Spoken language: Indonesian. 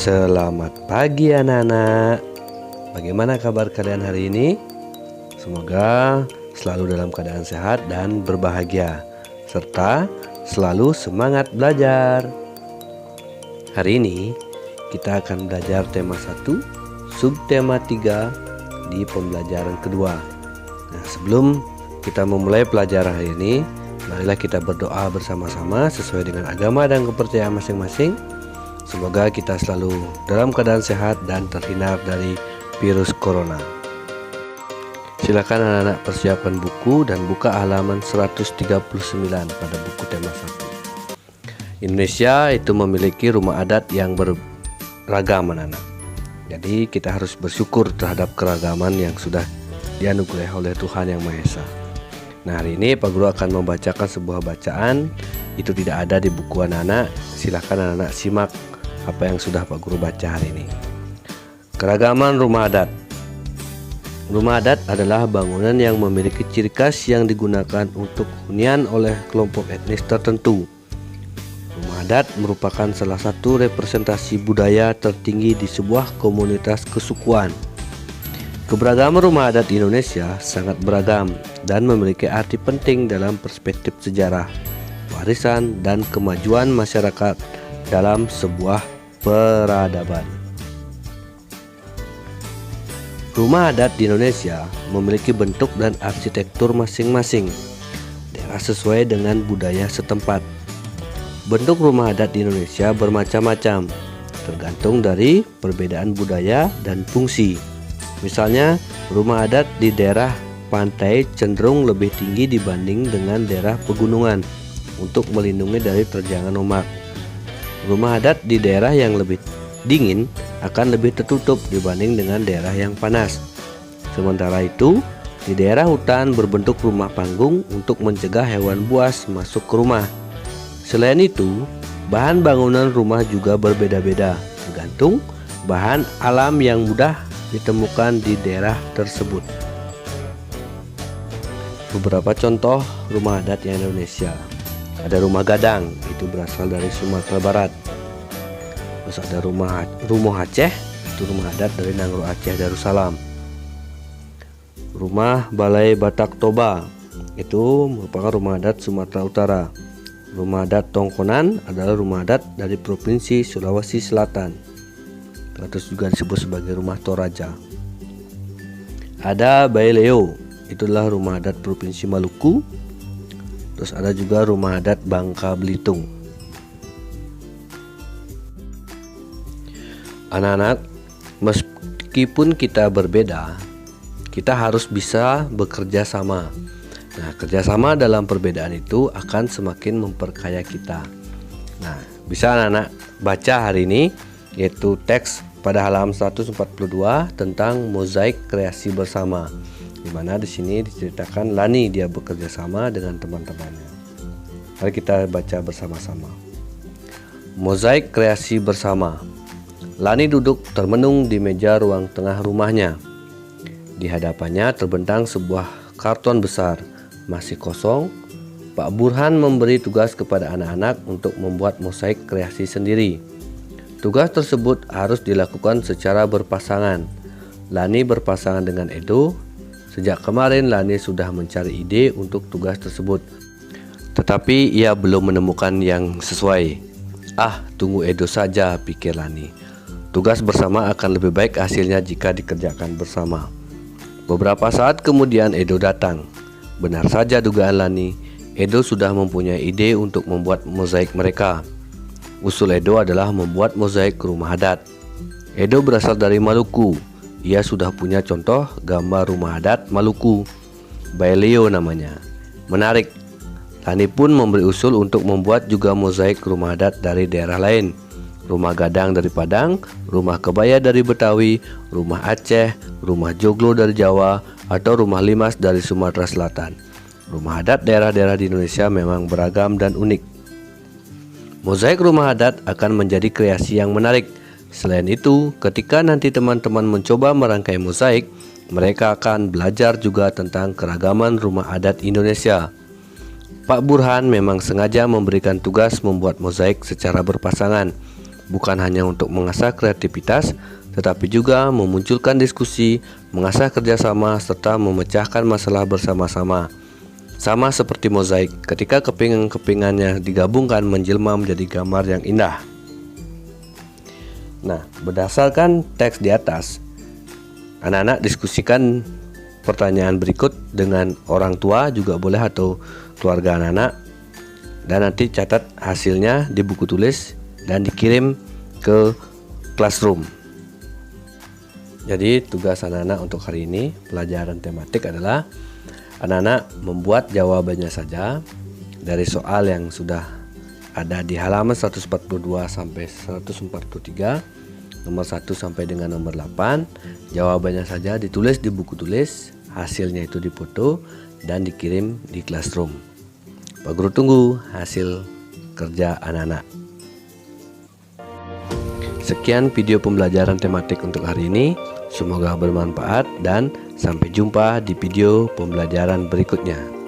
Selamat pagi anak-anak. Bagaimana kabar kalian hari ini? Semoga selalu dalam keadaan sehat dan berbahagia, serta selalu semangat belajar. Hari ini kita akan belajar tema 1, subtema 3 di pembelajaran kedua. Nah, sebelum kita memulai pelajaran hari ini, marilah kita berdoa bersama-sama sesuai dengan agama dan kepercayaan masing-masing. Semoga kita selalu dalam keadaan sehat dan terhindar dari virus corona. Silakan anak-anak persiapkan buku dan buka halaman 139 pada buku tema 1. Indonesia itu memiliki rumah adat yang beragam anak-anak. Jadi kita harus bersyukur terhadap keragaman yang sudah dianugerahi oleh Tuhan Yang Maha Esa. Nah, hari ini Pak Guru akan membacakan sebuah bacaan. Itu tidak ada di buku anak-anak. Silakan anak-anak simak apa yang sudah Pak Guru baca hari ini. Keragaman rumah adat. Rumah adat adalah bangunan yang memiliki ciri khas yang digunakan untuk hunian oleh kelompok etnis tertentu. Rumah adat merupakan salah satu representasi budaya tertinggi di sebuah komunitas kesukuan. Keberagaman rumah adat di Indonesia sangat beragam dan memiliki arti penting dalam perspektif sejarah, warisan, dan kemajuan masyarakat dalam sebuah peradaban. Rumah adat di Indonesia memiliki bentuk dan arsitektur masing-masing, daerah sesuai dengan budaya setempat. Bentuk rumah adat di Indonesia bermacam-macam, tergantung dari perbedaan budaya dan fungsi. Misalnya, rumah adat di daerah pantai cenderung lebih tinggi dibanding dengan daerah pegunungan untuk melindungi dari terjangan ombak. Rumah adat di daerah yang lebih dingin akan lebih tertutup dibanding dengan daerah yang panas. Sementara itu, di daerah hutan berbentuk rumah panggung untuk mencegah hewan buas masuk ke rumah. Selain itu, bahan bangunan rumah juga berbeda-beda, tergantung bahan alam yang mudah ditemukan di daerah tersebut. Beberapa contoh rumah adat yang Indonesia. Ada rumah gadang, itu berasal dari Sumatera Barat. Terus ada rumah Aceh, itu rumah adat dari Nangro Aceh Darussalam. Rumah Balai Batak Toba, itu merupakan rumah adat Sumatera Utara. Rumah adat Tongkonan adalah rumah adat dari Provinsi Sulawesi Selatan. Terus juga disebut sebagai rumah Toraja. Ada Baileo, itu adalah rumah adat Provinsi Maluku. Terus ada juga rumah adat Bangka Belitung. Anak-anak, meskipun kita berbeda, kita harus bisa bekerja sama. Nah, kerjasama dalam perbedaan itu akan semakin memperkaya kita. Nah, bisa anak-anak baca hari ini, yaitu teks pada halaman 142 tentang mozaik kreasi bersama. Di mana di sini diceritakan Lani dia bekerja sama dengan teman-temannya. Mari kita baca bersama-sama. Mozaik kreasi bersama. Lani duduk termenung di meja ruang tengah rumahnya. Di hadapannya terbentang sebuah karton besar, masih kosong. Pak Burhan memberi tugas kepada anak-anak untuk membuat mozaik kreasi sendiri. Tugas tersebut harus dilakukan secara berpasangan. Lani berpasangan dengan Edo. Sejak kemarin Lani sudah mencari ide untuk tugas tersebut, tetapi ia belum menemukan yang sesuai. Tunggu Edo saja, pikir Lani. Tugas bersama akan lebih baik hasilnya jika dikerjakan bersama. Beberapa saat kemudian Edo datang. Benar saja dugaan Lani, Edo sudah mempunyai ide untuk membuat mozaik mereka. Usul Edo adalah membuat mozaik rumah adat. Edo berasal dari Maluku. Ia sudah punya contoh gambar rumah adat Maluku, Baileo namanya. Menarik. Lani pun memberi usul untuk membuat juga mozaik rumah adat dari daerah lain. Rumah gadang dari Padang, rumah kebaya dari Betawi, rumah Aceh, rumah joglo dari Jawa, atau rumah limas dari Sumatera Selatan. Rumah adat daerah-daerah di Indonesia memang beragam dan unik. Mozaik rumah adat akan menjadi kreasi yang menarik. Selain itu, ketika nanti teman-teman mencoba merangkai mozaik, mereka akan belajar juga tentang keragaman rumah adat Indonesia. Pak Burhan memang sengaja memberikan tugas membuat mozaik secara berpasangan. bukan hanya untuk mengasah kreativitas, tetapi juga memunculkan diskusi, mengasah kerjasama, serta memecahkan masalah bersama-sama. Sama seperti mozaik, ketika kepingan-kepingannya digabungkan menjelma menjadi gambar yang indah. Nah, berdasarkan teks di atas, anak-anak diskusikan pertanyaan berikut dengan orang tua juga boleh atau keluarga anak-anak, dan nanti catat hasilnya di buku tulis dan dikirim ke classroom. Jadi tugas anak-anak untuk hari ini pelajaran tematik adalah anak-anak membuat jawabannya saja dari soal yang sudah ada di halaman 142 sampai 143, nomor 1 sampai dengan nomor 8. Jawabannya saja ditulis di buku tulis, hasilnya itu difoto dan dikirim di classroom. Pak Guru tunggu hasil kerja anak-anak. Sekian video pembelajaran tematik untuk hari ini. Semoga bermanfaat dan sampai jumpa di video pembelajaran berikutnya.